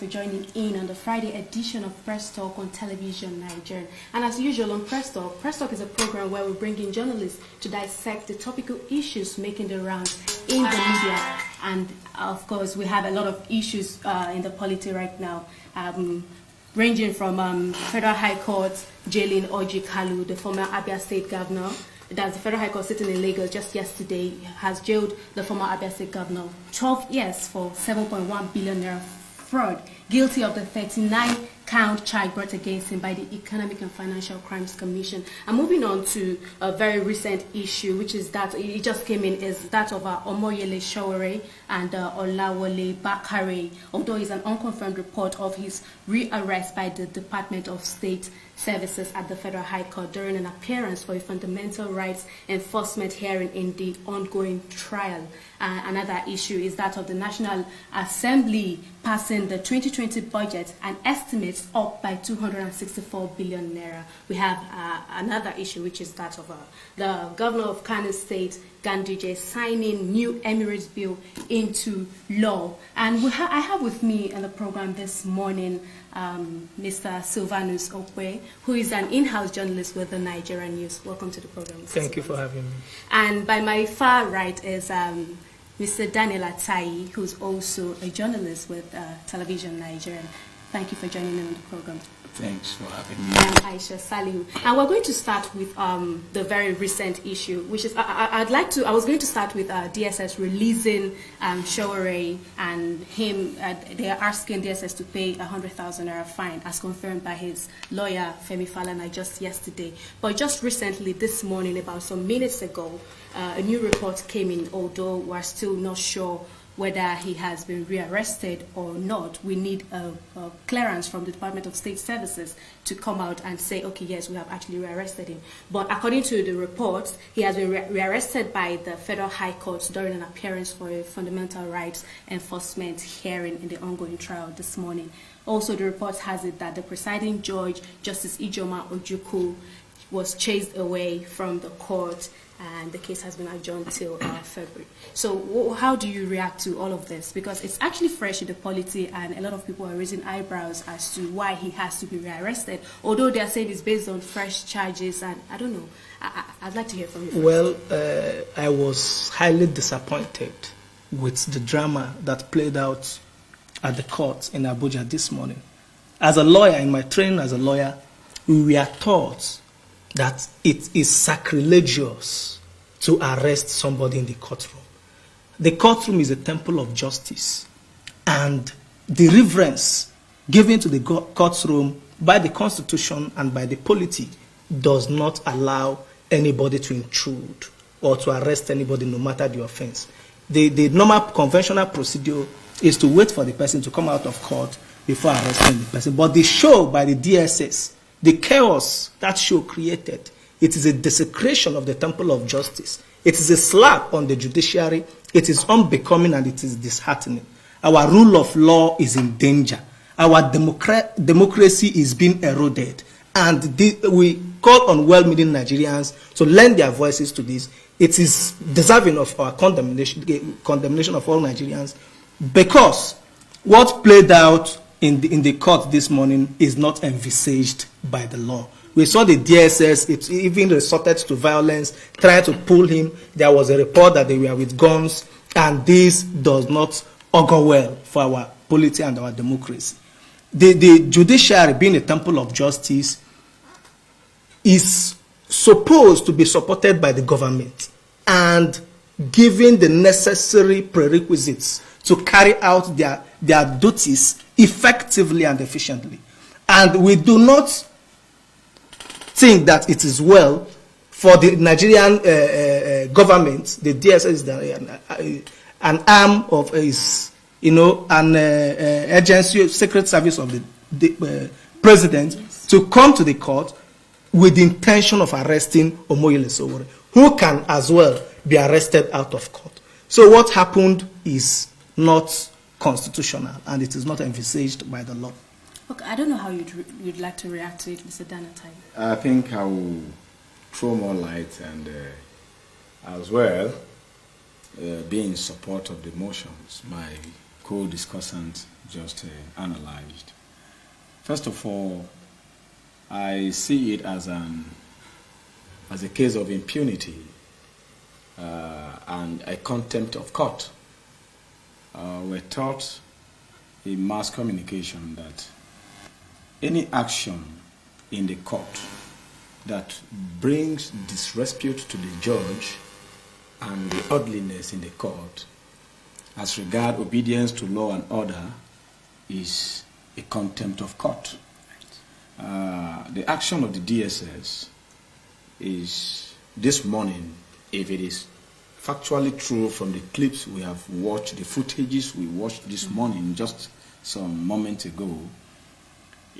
for joining in on the Friday edition of Press Talk on Television Nigerian. And as usual on Press Talk is a program where we bring in journalists to dissect the topical issues making the rounds in the media. And of course, we have a lot of issues in the polity right now, ranging from Federal High Court jailing Orji Kalu, the former Abia State Governor. That's the Federal High Court sitting in Lagos just yesterday has jailed the former Abia State Governor 12 years for 7.1 billion naira fraud, guilty of the 39-count charge brought against him by the Economic and Financial Crimes Commission. And moving on to a very recent issue, which is that it just came in, is that of Omoyele Sowore and Olawole Bakare, although it's an unconfirmed report of his rearrest by the Department of State Services at the Federal High Court during an appearance for a fundamental rights enforcement hearing in the ongoing trial. Another issue is that of the National Assembly passing the 2020 budget and estimates up by 264 billion naira. We have another issue, which is that of the Governor of Kano State, Ganduje, signing new Emirates bill into law. And I have with me on the program this morning Mr. Silvanus Okwe, who is an in-house journalist with the Nigerian News. Welcome to the program, Mr. Thank you for having me. And by my far right is Mr. Daniel Atai, who's also a journalist with Television Nigerian. Thank you for joining me on the program. Thanks for having me. I'm Aisha Salihu. And we're going to start with the very recent issue, which is, I was going to start with DSS releasing Sowore and him. They are asking DSS to pay 100,000 naira fine, as confirmed by his lawyer, Femi Falana, just yesterday. But just recently, this morning, about some minutes ago, a new report came in, although we're still not sure whether he has been rearrested or not. We need a clearance from the Department of State Services to come out and say, okay, yes, we have actually rearrested him. But according to the reports, he has been rearrested by the Federal High Court during an appearance for a fundamental rights enforcement hearing in the ongoing trial this morning. Also, the report has it that the presiding judge, Justice Ijoma Ojukwu, was chased away from the court, and the case has been adjourned till February. So how do you react to all of this? Because it's actually fresh in the polity, and a lot of people are raising eyebrows as to why he has to be rearrested, although they're saying it's based on fresh charges, and I don't know. I'd like to hear from you first. Well, I was highly disappointed with the drama that played out at the court in Abuja this morning. As a lawyer, in my training as a lawyer, we were taught that it is sacrilegious to arrest somebody in the courtroom. The courtroom is a temple of justice, and the reverence given to the courtroom by the Constitution and by the polity does not allow anybody to intrude or to arrest anybody, no matter the offense. The normal conventional procedure is to wait for the person to come out of court before arresting the person. But the show by the DSS, the chaos that show created, it is a desecration of the temple of justice. It is a slap on the judiciary. It is unbecoming and it is disheartening. Our rule of law is in danger. Our democracy is being eroded. And we call on well-meaning Nigerians to lend their voices to this. It is deserving of our condemnation of all Nigerians, because what played out in the court this morning is not envisaged by the law. We saw the DSS, it even resorted to violence, trying to pull him. There was a report that they were with guns, and this does not augur well for our polity and our democracy. The judiciary, being a temple of justice, is supposed to be supported by the government and given the necessary prerequisites to carry out their duties effectively and efficiently. And we do not think that it is well for the Nigerian government, the DSS is an arm of his, an agency, secret service of the president, to come to the court with the intention of arresting Omoyele Sowore, who can as well be arrested out of court. So what happened is not constitutional, and it is not envisaged by the law. Okay, I don't know how you'd like to react to it, Mr. Danatai. I think I will throw more light and as well be in support of the motions my co-discussant just analyzed. First of all, I see it as a case of impunity and a contempt of court. We're taught in mass communication that any action in the court that brings disrepute to the judge and the orderliness in the court as regard obedience to law and order is a contempt of court. The action of the DSS is this morning, if it is factually true from the clips we have watched, the footages we watched this morning, just some moments ago,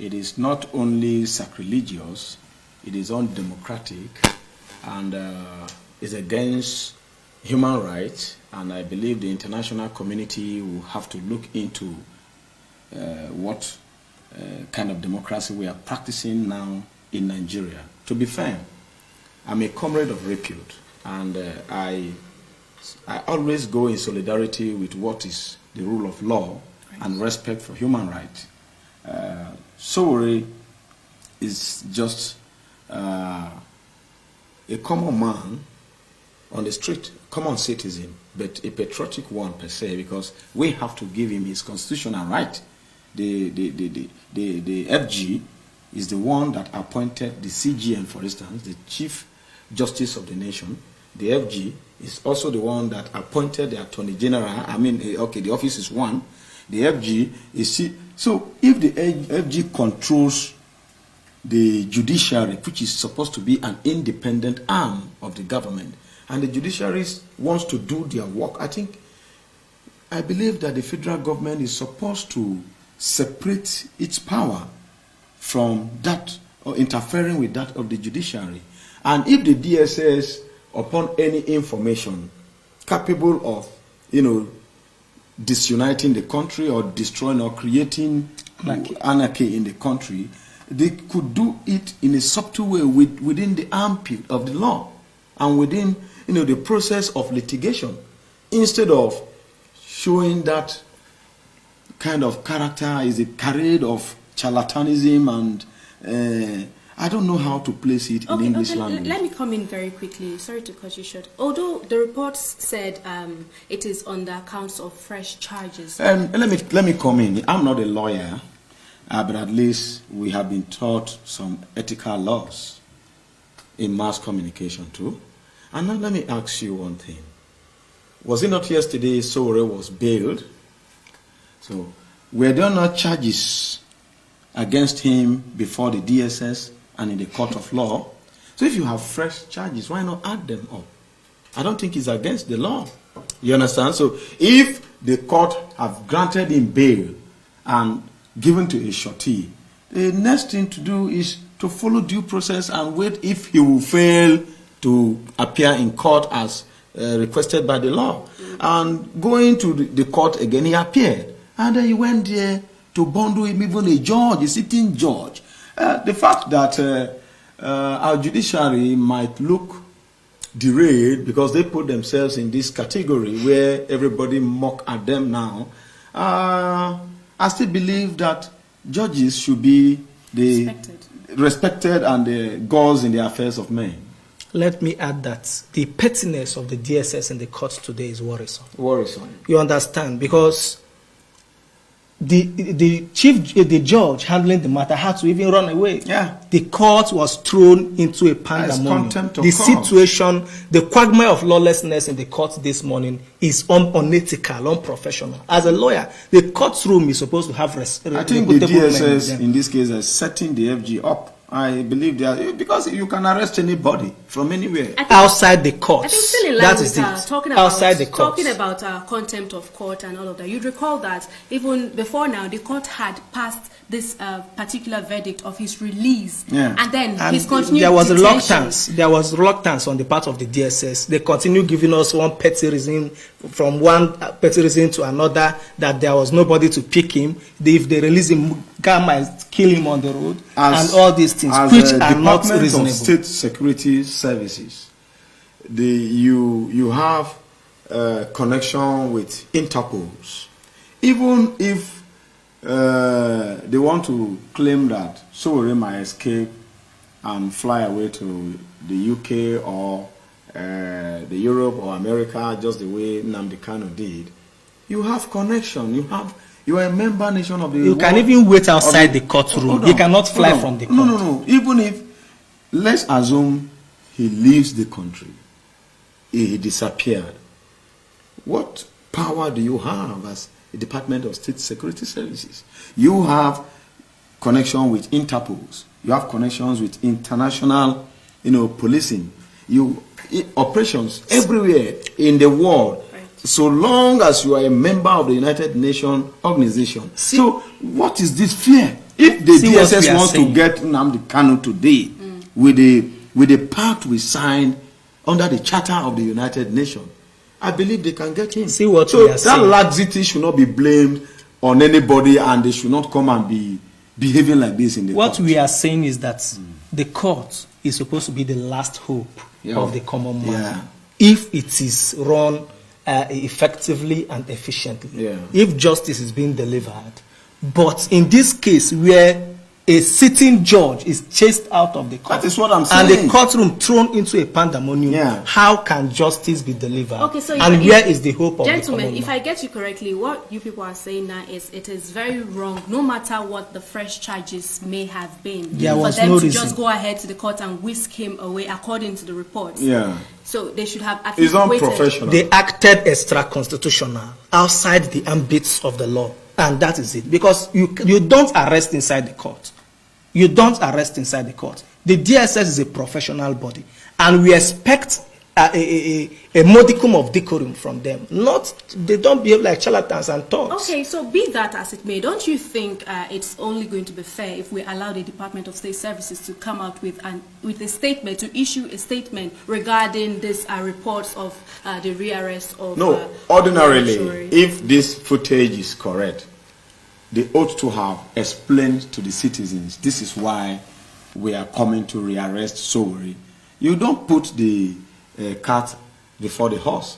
it is not only sacrilegious, it is undemocratic and is against human rights, and I believe the international community will have to look into what kind of democracy we are practicing now in Nigeria. To be fair, I'm a comrade of repute, and I always go in solidarity with what is the rule of law and respect for human rights. Sowore is just a common man on the street, common citizen, but a patriotic one per se, because we have to give him his constitutional right. The FG is the one that appointed the CGN, for instance, the Chief Justice of the Nation. The FG is also the one that appointed the Attorney General. I mean, okay, the office is one. The FG is... So if the FG controls the judiciary, which is supposed to be an independent arm of the government, and the judiciary wants to do their work, I believe that the federal government is supposed to separate its power from that, or interfering with that of the judiciary. And if the DSS, upon any information capable of, disuniting the country or destroying or creating anarchy in the country, they could do it in a subtle way within the armpit of the law and within the process of litigation, instead of showing that kind of character is a parade of charlatanism and I don't know how to place it in English language. Let me come in very quickly. Sorry to cut you short. Although the reports said it is on the accounts of fresh charges. Let me come in. I'm not a lawyer, but at least we have been taught some ethical laws in mass communication too. And now let me ask you one thing. Was it not yesterday Sowore was bailed? So were there not charges against him before the DSS and in the court of law? So if you have fresh charges, why not add them up? I don't think it's against the law. You understand? So if the court have granted him bail and given to a shorty, the next thing to do is to follow due process and wait if he will fail to appear in court as requested by the law. And going to the court again, he appeared. And then he went there to bundle him, even a judge, a sitting judge. The fact that our judiciary might look derailed because they put themselves in this category where everybody mock at them now, I still believe that judges should be respected and the gods in the affairs of men. Let me add that the pettiness of the DSS in the courts today is worrisome. Worrisome. You understand? Because the judge handling the matter had to even run away. Yeah. The court was thrown into a pandemonium. The situation, the quagmire of lawlessness in the court this morning is unethical, unprofessional. As a lawyer, the courtroom is supposed to have I think the DSS in this case is setting the FG up. I believe they are, because you can arrest anybody from anywhere outside the court. I think still in line with talking about contempt of court and all of that. You'd recall that even before now, the court had passed this particular verdict of his release, and then his continued there was detention. There was reluctance on the part of the DSS. They continue giving us one petty reason to another, that there was nobody to pick him. If they release him, God might kill him on the road, and all these things, which are not reasonable. Of State Security Services, you have connection with Interpol. even if they want to claim that Sowore might escape and fly away to the UK or the Europe or America, just the way Nnamdi Kanu did, you have connection. You are a member nation of the You world. can even wait outside the courtroom. You cannot fly from the court. No. Even if, let's assume he leaves the country, he disappeared. What power do you have as the Department of State Security Services? You have connection with Interpol. You have connections with international, policing. Operations everywhere in the world. Right. So long as you are a member of the United Nations organization. So what is this fear? If the DSS wants to get Nnamdi Kanu today with the pact we signed under the Charter of the United Nations, I believe they can get him. See what so we are that saying. laxity should not be blamed on anybody, and they should not come and be behaving like this in the What court. we are saying is that the court is supposed to be the last hope of the common man if it is run effectively and efficiently. Yeah. If justice is being delivered. But in this case where a sitting judge is chased out of the court, That is what I'm and saying. the courtroom thrown into a pandemonium, Yeah. how can justice be delivered? Okay, so and where is the hope of the gentlemen, common if man? I get you correctly, what you people are saying now is it is very wrong, no matter what the fresh charges may have been, There for was them no to reason. just go ahead to the court and whisk him away according to the reports. Yeah. So they should have at It's least waited. unprofessional. They acted extra-constitutional, outside the ambits of the law, and that is it. Because you don't arrest inside the court. You don't arrest inside the court. The DSS is a professional body, and we expect a modicum of decorum from them. They don't behave like charlatans and thugs. Okay, so be that as it may, don't you think it's only going to be fair if we allow the Department of State Services to come out with a statement, to issue a statement regarding this reports of the rearrest of... No, ordinarily, Sowore? if this footage is correct, they ought to have explained to the citizens, this is why we are coming to rearrest Sowore. You don't put the cart before the horse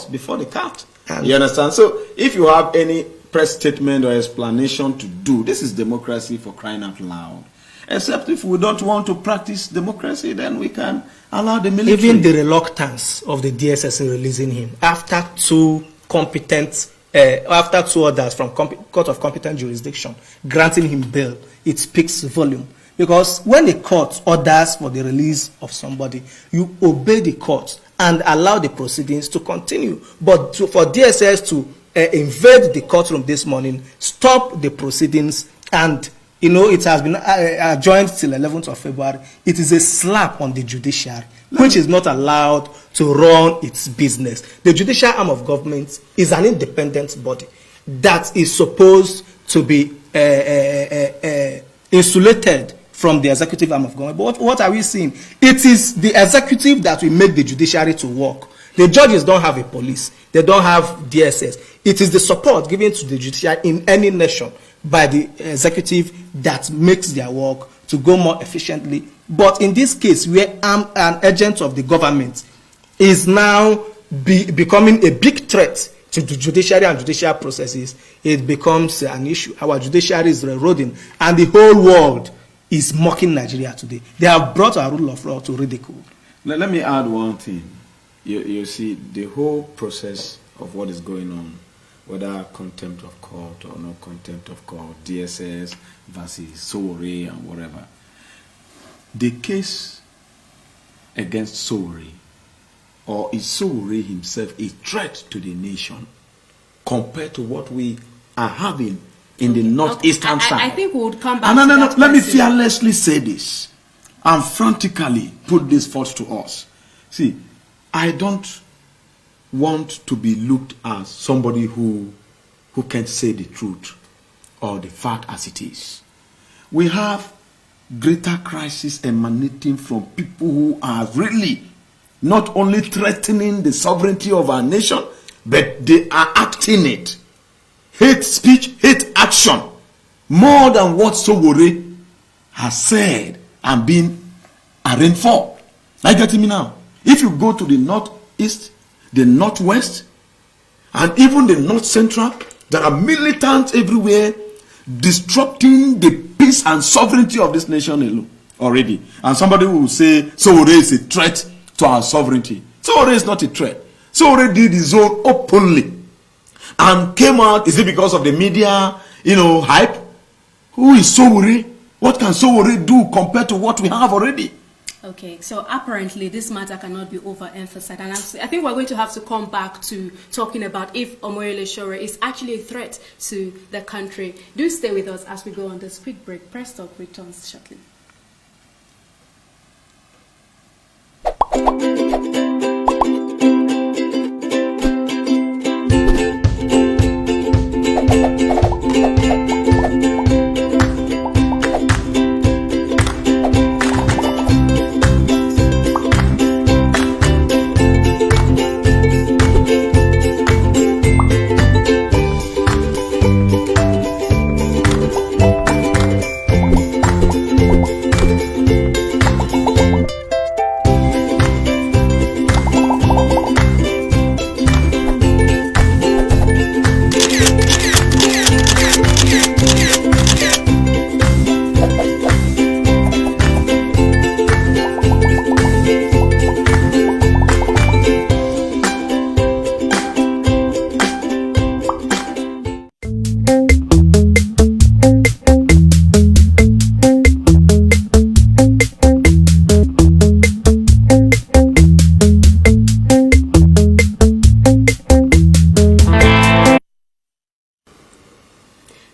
before the cart. You understand? So if you have any press statement or explanation to do, this is democracy, for crying out loud. Except if we don't want to practice democracy, then we can allow the military. Even the reluctance of the DSS in releasing him after two orders from court of competent jurisdiction granting him bail, it speaks volume. Because when the court orders for the release of somebody, you obey the court and allow the proceedings to continue. But for DSS to invade the courtroom this morning, stop the proceedings, and it has been adjourned till 11th of February, it is a slap on the judiciary, which is not allowed to run its business. The judicial arm of government is an independent body that is supposed to be insulated from the executive arm of government. But what are we seeing? It is the executive that will make the judiciary to work. The judges don't have a police. They don't have DSS. It is the support given to the judiciary in any nation by the executive that makes their work to go more efficiently. But in this case, where an agent of the government is now becoming a big threat to the judiciary and judicial processes, it becomes an issue. Our judiciary is eroding, and the whole world is mocking Nigeria today. They have brought our rule of law to ridicule. Let me add one thing. You see, the whole process of what is going on, whether contempt of court or no contempt of court, DSS versus Sowore and whatever, the case against Sowore, or is Sowore himself a threat to the nation compared to what we are having in the northeastern side? I think we would come back No. to that Let me question. fearlessly say this and frantically put this forth to us. See, I don't want to be looked as somebody who can't say the truth or the fact as it is. We have greater crisis emanating from people who are really not only threatening the sovereignty of our nation, but they are acting it. Hate speech, hate action, more than what Sowore has said and been arraigned for. Are you getting me now? If you go to the northeast, the northwest, and even the north central, There are militants everywhere disrupting the peace and sovereignty of this nation already. And somebody will say, Sowore is a threat to our sovereignty. Sowore is not a threat. Sowore did his own openly and came out. Is it because of the media, hype? Who is Sowore? What can Sowore do compared to what we have already? Okay, so apparently this matter cannot be overemphasized, and I think we're going to have to come back to talking about if Omoyele Sowore is actually a threat to the country. Do stay with us as we go on this quick break. Press Talk returns shortly.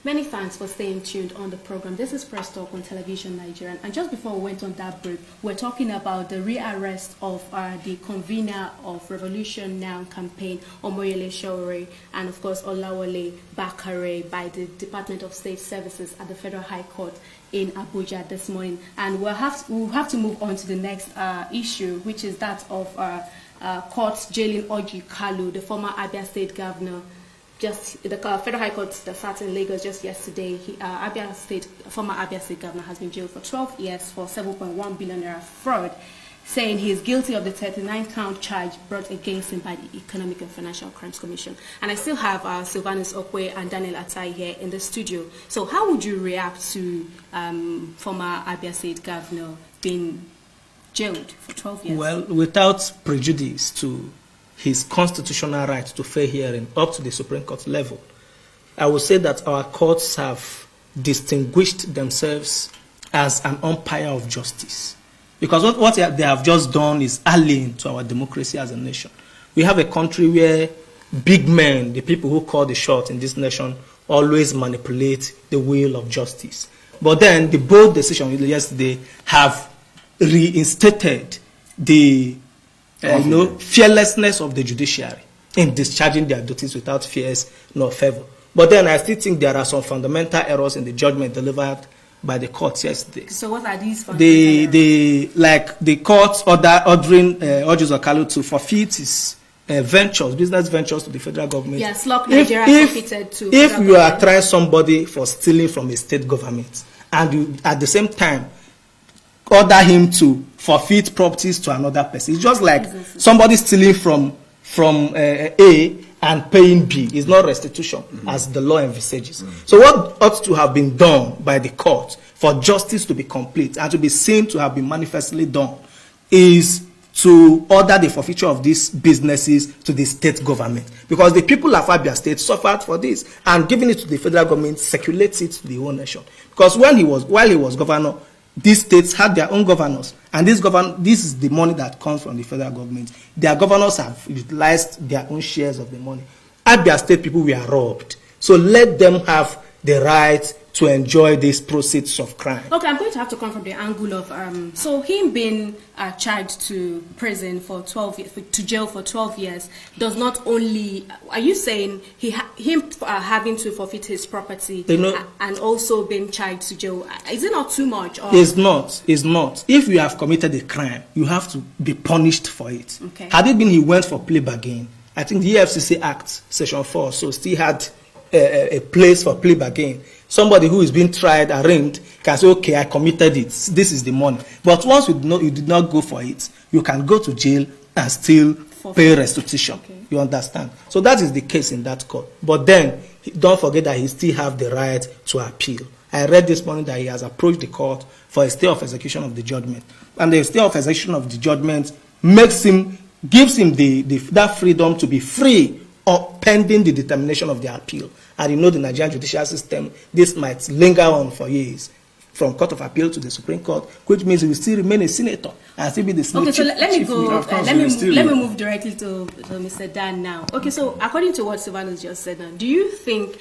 Many thanks for staying tuned on the program. This is Press Talk on Television Nigerian. And just before we went on that break, we're talking about the rearrest of the convener of Revolution Now campaign, Omoyele Sowore, and of course Olawale Bakare by the Department of State Services at the Federal High Court in Abuja this morning. And we'll have to move on to the next issue, which is that of courts jailing Orji Kalu, the former Abia State governor. Just the Federal High Court that sat in Lagos just yesterday, former Abia State governor has been jailed for 12 years for 7.1 billion naira fraud, saying he is guilty of the 39-count charge brought against him by the Economic and Financial Crimes Commission. And I still have Sylvanus Okwe and Daniel Atai here in the studio. So how would you react to former Abia State governor being jailed for 12 years? Well, without prejudice to his constitutional right to fair hearing up to the Supreme Court level, I would say that our courts have distinguished themselves as an umpire of justice. Because what they have just done is alien to our democracy as a nation. We have a country where big men, the people who call the shot in this nation, always manipulate the wheel of justice. But then the bold decision yesterday have reinstated the fearlessness of the judiciary in discharging their duties without fears nor favor. But then I still think there are some fundamental errors in the judgment delivered by the courts yesterday. So what are these fundamental errors? The courts ordering Orji Uzor Kalu to forfeit his business ventures to the federal government. Yes, Lock Nigeria forfeited to if you are trying somebody for stealing from a state government and you at the same time order him to forfeit properties to another person, it's just like somebody stealing from A and paying B. Is not restitution as the law envisages. So what ought to have been done by the court for justice to be complete and to be seen to have been manifestly done is to order the forfeiture of these businesses to the state government, because the people of Abia State suffered for this, and giving it to the federal government circulates it to the whole nation. Because while he was governor, these states had their own governors, and this is the money that comes from the federal government. Their governors have utilized their own shares of the money. Abia State people were robbed, so let them have the right to enjoy these proceeds of crime. Okay, I'm going to have to come from the angle of so him being charged to prison for 12 years, to jail for 12 years, does not only, are you saying him having to forfeit his property and also being charged to jail, is it not too much? Or? It's not. If you have committed a crime, you have to be punished for it. Okay. Had it been he went for plea bargain, I think the EFCC Act, Section 4, so still had a place for plea bargain. Somebody who is being tried, arraigned, can say, okay, I committed it. This is the money. But once you did not go for it, you can go to jail and still pay restitution. Okay. You understand? So that is the case in that court. But then, don't forget that he still have the right to appeal. I read this morning that he has approached the court for a stay of execution of the judgment. And the stay of execution of the judgment gives him that freedom to be free or pending the determination of the appeal. And you know the Nigerian judicial system, this might linger on for years, from Court of Appeal to the Supreme Court, which means he will still remain a senator and still be the senator. Okay, so let me go. Let me move directly to Mr. Dan now. Okay, so according to what Silvanus just said, now, do you think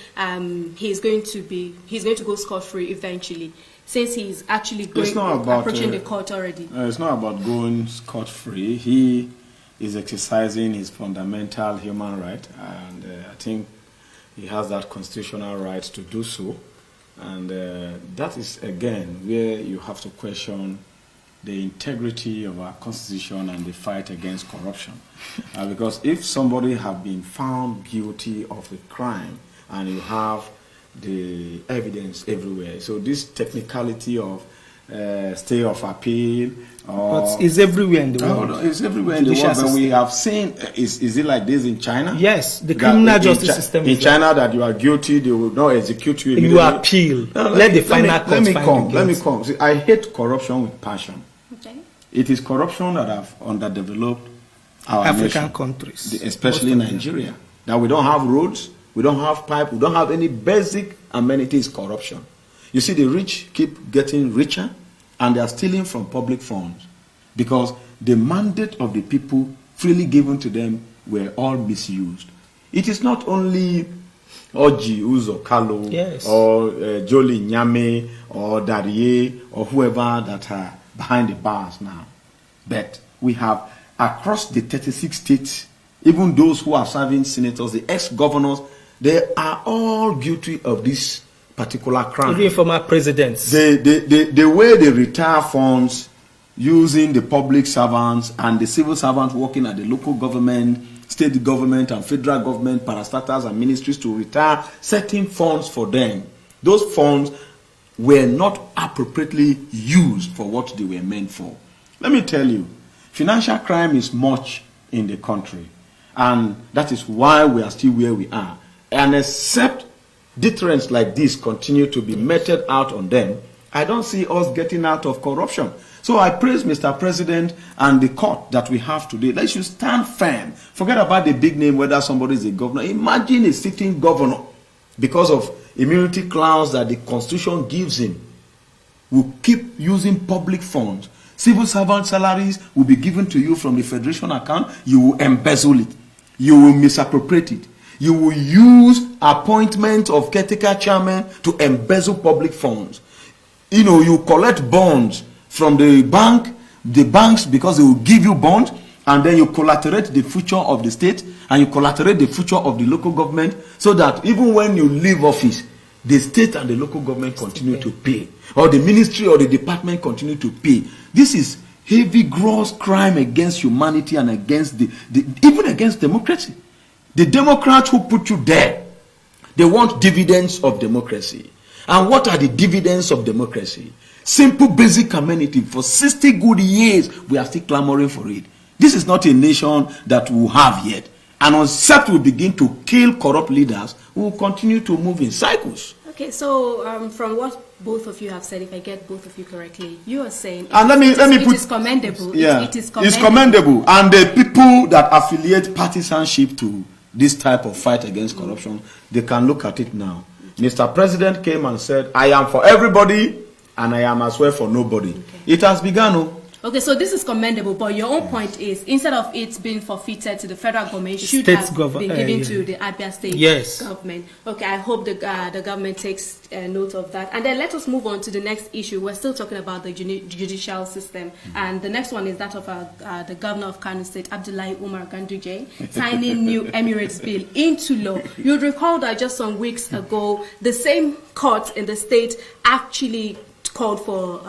he's going to go scot-free eventually, since he's actually approaching the court already? It's not about going scot-free. He is exercising his fundamental human right, and I think he has that constitutional right to do so. And that is, again, where you have to question the integrity of our constitution and the fight against corruption. Because if somebody has been found guilty of a crime and you have the evidence everywhere, so this technicality of stay of appeal, but it's everywhere in the world. No, it's everywhere in the world. But we have seen, is it like this in China? Yes, the criminal justice system. In China, that you are guilty, they will not execute you. You appeal. Let the final court find you Let me come. See, I hate corruption with passion. Okay. It is corruption that have underdeveloped our African nation, countries, especially Nigeria. That we don't have roads, we don't have pipe, we don't have any basic amenities. Corruption. You see, the rich keep getting richer, and they are stealing from public funds because the mandate of the people freely given to them were all misused. It is not only Orji Uzor Kalu, yes, or Jolly Nyame or Darie or whoever that are behind the bars now, but we have across the 36 states, even those who are serving senators, the ex-governors, they are all guilty of this particular crime. Even former presidents. The way they retire funds using the public servants and the civil servants working at the local government, state government and federal government, parastatals and ministries to retire certain funds for them. Those funds were not appropriately used for what they were meant for. Let me tell you, financial crime is much in the country, and that is why we are still where we are. And except deterrents like this continue to be meted out on them, I don't see us getting out of corruption. So I praise Mr. President and the court that we have today. They should stand firm. Forget about the big name, whether somebody is a governor. Imagine a sitting governor, because of immunity clause that the Constitution gives him, will keep using public funds. Civil servant salaries will be given to you from the federation account. You will embezzle it. You will misappropriate it. You will use appointment of caretaker chairman to embezzle public funds. You know, you collect bonds from the banks because they will give you bonds, and then you collaterate the future of the state and you collaterate the future of the local government, so that even when you leave office, the state and the local government continue to pay, or the ministry or the department continue to pay. This is heavy, gross crime against humanity and against even against democracy. The Democrats who put you there, they want dividends of democracy. And what are the dividends of democracy? Simple basic amenity. For 60 good years, we are still clamoring for it. This is not a nation that we have yet. And except we begin to kill corrupt leaders, we will continue to move in cycles. Okay, so from what both of you have said, if I get both of you correctly, you are saying and it is commendable. Yeah, it is commendable. It's commendable. And the people that affiliate partisanship to this type of fight against corruption, they can look at it now. Mr. President came and said, I am for everybody and I am as well for nobody. Okay. It has begun. Okay, so this is commendable, but your own point is, instead of it being forfeited to the federal government, should have been given to the Abia State government. Okay, I hope the government takes note of that. And then let us move on to the next issue. We're still talking about the judicial system. And the next one is that of the governor of Kano State, Abdullahi Umar Ganduje, signing new Emirates bill into law. You'd recall that just some weeks ago, the same court in the state actually called for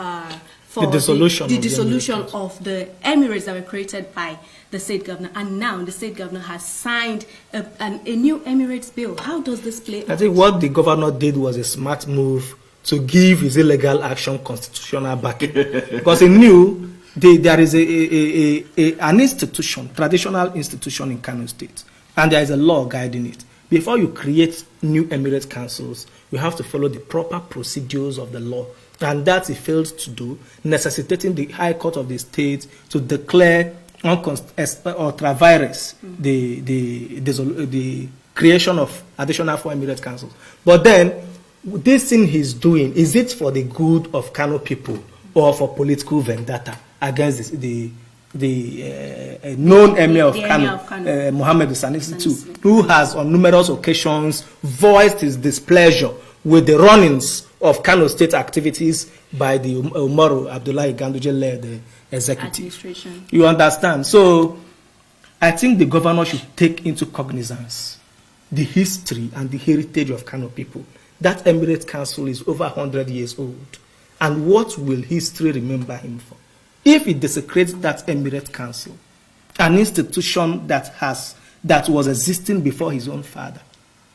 the dissolution of the Emirates that were created by the state governor, and now the state governor has signed a new Emirates bill. How does this play out? I think what the governor did was a smart move to give his illegal action constitutional backing, because he knew there is an institution, traditional institution in Kano State, and there is a law guiding it. Before you create new emirate councils, you have to follow the proper procedures of the law. And that it failed to do, necessitating the High Court of the state to declare ultra virus the creation of additional 4 emirate councils. But then, this thing he's doing, is it for the good of Kano people or for political vendetta against the known emir of Kano, Mohammed Sanusi II, who has on numerous occasions voiced his displeasure with the runnings of Kano State activities by the Umaru Abdullahi Ganduje-led executive. You understand? So, I think the governor should take into cognizance the history and the heritage of Kano people. That Emirate Council is over 100 years old. And what will history remember him for? If he desecrates that Emirate Council, an institution that was existing before his own father,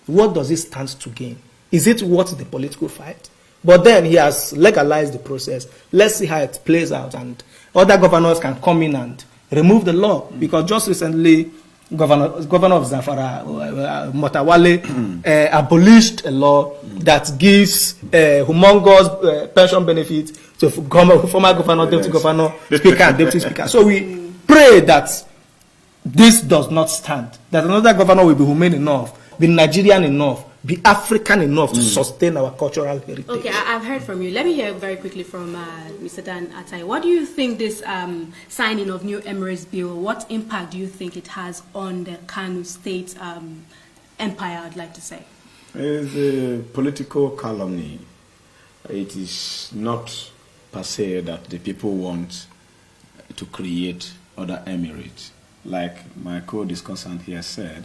what does it stand to gain? Is it worth the political fight? But then he has legalized the process. Let's see how it plays out, and other governors can come in and remove the law. Because just recently, Governor of Zamfara, Motawale, abolished a law that gives humongous pension benefits to former governor, deputy governor, speaker, and deputy speaker. So we pray that this does not stand, that another governor will be humane enough, be Nigerian enough, be African enough to sustain our cultural heritage. Okay, I've heard from you. Let me hear very quickly from Mr. Dan Atai. What do you think this signing of new Emirates bill, what impact do you think it has on the Kano State empire, I'd like to say? It's a political calumny. It is not per se that the people want to create other emirates. Like my co-discussant here said,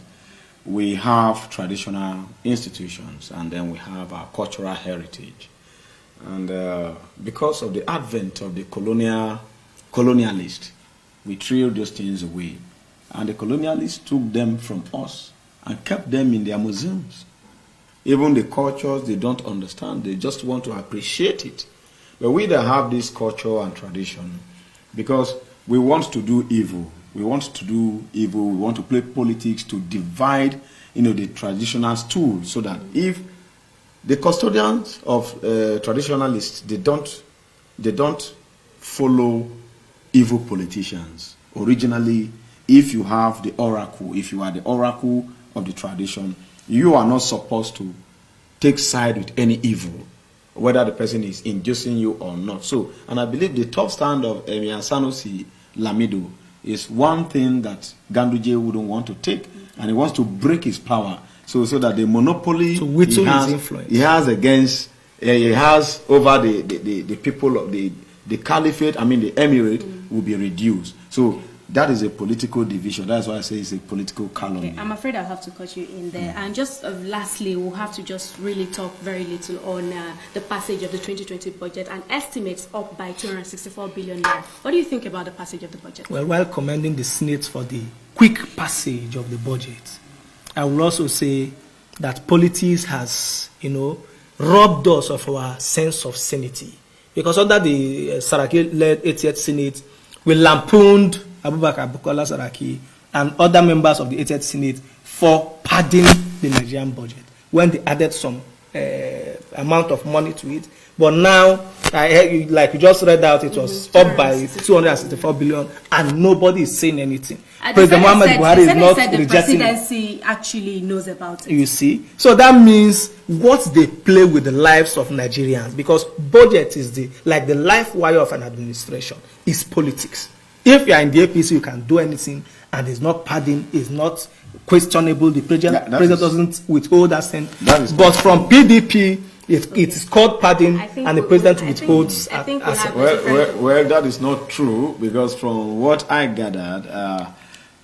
we have traditional institutions, and then we have our cultural heritage. And because of the advent of the colonialist, we threw those things away. And the colonialists took them from us and kept them in their museums. Even the cultures they don't understand, they just want to appreciate it. But we that have this culture and tradition, because we want to do evil. We want to do evil. We want to play politics to divide, the traditional stool, so that if the custodians of traditionalists, they don't follow evil politicians. Originally, if you have the oracle, if you are the oracle of the tradition, you are not supposed to take side with any evil, whether the person is inducing you or not. So, and I believe the top stand of Emir Sanusi Lamido is one thing that Ganduje wouldn't want to take, and he wants to break his power, so that the monopoly to whittle his influence he has over the people of the caliphate, the emirate, will be reduced. So that is a political division. That's why I say it's a political calumny. Okay, I'm afraid I'll have to cut you in there. And just lastly, we'll have to just really talk very little on the passage of the 2020 budget, and estimates up by 264 billion naira. What do you think about the passage of the budget? Well, while commending the Senate for the quick passage of the budget, I will also say that politics has, robbed us of our sense of sanity. Because under the Saraki-led 80th Senate, we lampooned Abubakar Bukola Saraki and other members of the 80th Senate for padding the Nigerian budget when they added some amount of money to it. But now, like you just read out, it was up by 264 billion, and nobody is saying anything. President Muhammad Buhari is not rejecting. The presidency actually knows about it. You see, so that means what they play with the lives of Nigerians, because budget is the life wire of an administration, is politics. If you are in the APC, you can do anything, and it's not padding, it's not questionable. The president doesn't withhold assent. But from PDP, it is called padding, and the president withholds assent. Well, that is not true, because from what I gathered,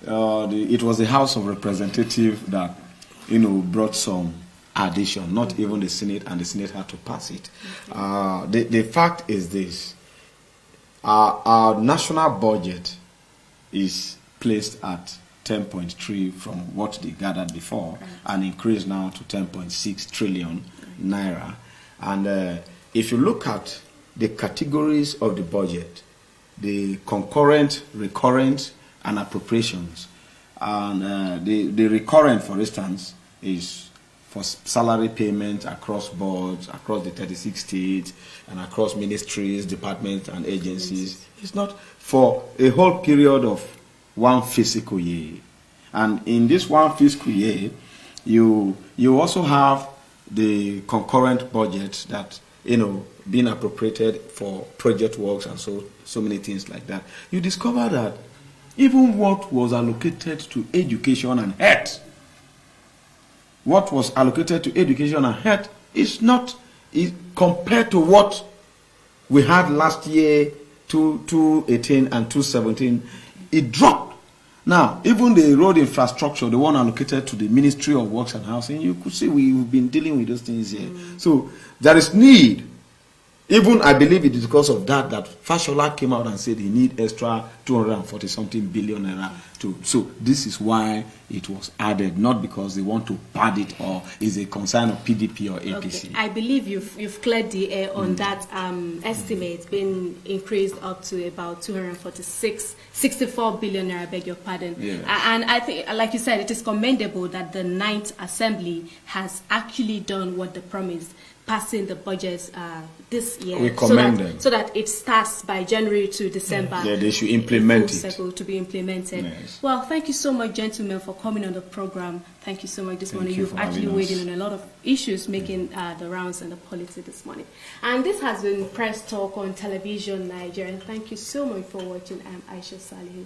it was the House of Representatives that brought some addition, not even the Senate, and the Senate had to pass it. The fact is this. Our national budget is placed at 10.3 from what they gathered before, and increased now to 10.6 trillion naira. And if you look at the categories of the budget, the concurrent, recurrent, and appropriations. And the recurrent, for instance, is for salary payment across boards, across the 36 states, and across ministries, departments, and agencies. It's not for a whole period of one fiscal year. And in this one fiscal year, you also have the concurrent budget that, being appropriated for project works and so many things like that. You discover that even what was allocated to education and health, is not compared to what we had last year, 2018 and 2017, it dropped. Now, even the road infrastructure, the one allocated to the Ministry of Works and Housing, you could see we've been dealing with those things here. So there is need. Even I believe it is because of that Fashola came out and said he need extra 240-something billion naira to. So this is why it was added, not because they want to pad it or is a concern of PDP or APC. Okay. I believe you've cleared the air on that estimate being increased up to about 64 billion naira, I beg your pardon. Yeah. And I think, like you said, it is commendable that the 9th Assembly has actually done what they promised, passing the budgets this year. We commend them. So that it starts by January to December. Yeah, they should implement it. To be implemented. Yes. Well, thank you so much, gentlemen, for coming on the program. Thank you so much this morning. You've actually weighed in on a lot of issues making the rounds and the politics this morning. And this has been Press Talk on Television Nigeria. Thank you so much for watching. I'm Aisha Salihu.